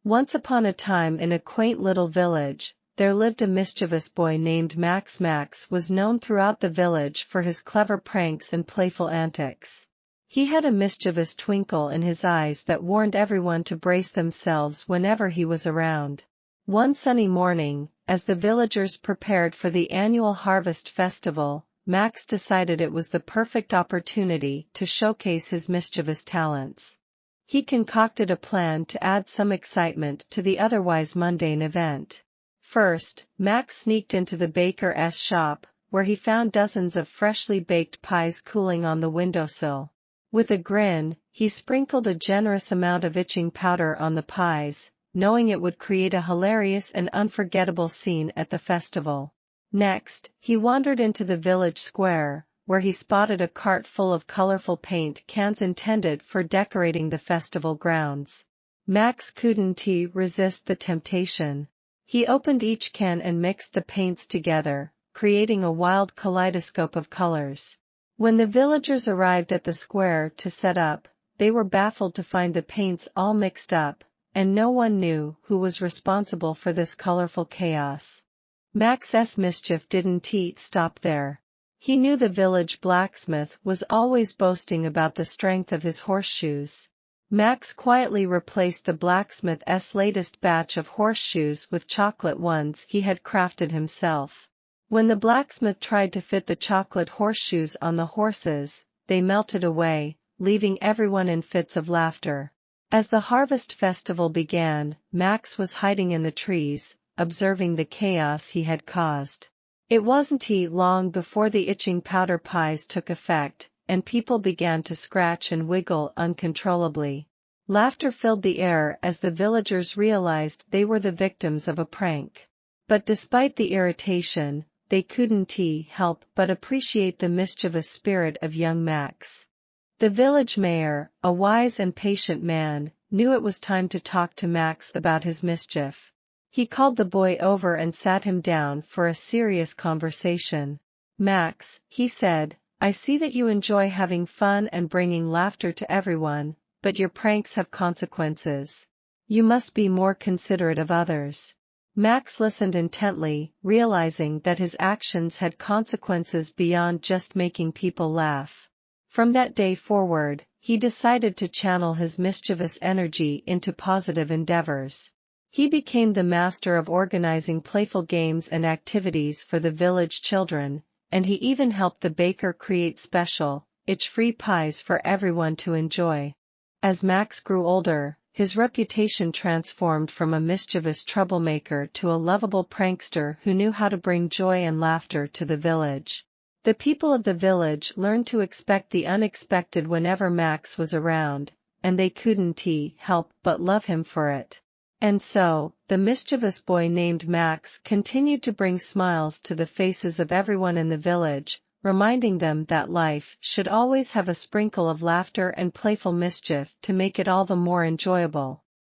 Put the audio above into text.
Once upon a time in a quaint little village, there lived a mischievous boy named Max. Max was known throughout the village for his clever pranks and playful antics. He had a mischievous twinkle in his eyes that warned everyone to brace themselves whenever he was around. One sunny morning, as the villagers prepared for the annual harvest festival, Max decided it was the perfect opportunity to showcase his mischievous talents. He concocted a plan to add some excitement to the otherwise mundane event. First, Max sneaked into the baker's shop, where he found dozens of freshly baked pies cooling on the windowsill. With a grin, he sprinkled a generous amount of itching powder on the pies, knowing it would create a hilarious and unforgettable scene at the festival. Next, he wandered into the village square, where he spotted a cart full of colorful paint cans intended for decorating the festival grounds. Max couldn't resist the temptation. He opened each can and mixed the paints together, creating a wild kaleidoscope of colors. When the villagers arrived at the square to set up, they were baffled to find the paints all mixed up, and no one knew who was responsible for this colorful chaos. Max's mischief didn't stop there. He knew the village blacksmith was always boasting about the strength of his horseshoes. Max quietly replaced the blacksmith's latest batch of horseshoes with chocolate ones he had crafted himself. When the blacksmith tried to fit the chocolate horseshoes on the horses, they melted away, leaving everyone in fits of laughter. As the harvest festival began, Max was hiding in the trees, observing the chaos he had caused. It wasn't long before the itching powder pies took effect, and people began to scratch and wiggle uncontrollably. Laughter filled the air as the villagers realized they were the victims of a prank. But despite the irritation, they couldn't help but appreciate the mischievous spirit of young Max. The village mayor, a wise and patient man, knew it was time to talk to Max about his mischief. He called the boy over and sat him down for a serious conversation. "Max," he said, "I see that you enjoy having fun and bringing laughter to everyone, but your pranks have consequences. You must be more considerate of others." Max listened intently, realizing that his actions had consequences beyond just making people laugh. From that day forward, he decided to channel his mischievous energy into positive endeavors. He became the master of organizing playful games and activities for the village children, and he even helped the baker create special, itch-free pies for everyone to enjoy. As Max grew older, his reputation transformed from a mischievous troublemaker to a lovable prankster who knew how to bring joy and laughter to the village. The people of the village learned to expect the unexpected whenever Max was around, and they couldn't help but love him for it. And so, the mischievous boy named Max continued to bring smiles to the faces of everyone in the village, reminding them that life should always have a sprinkle of laughter and playful mischief to make it all the more enjoyable.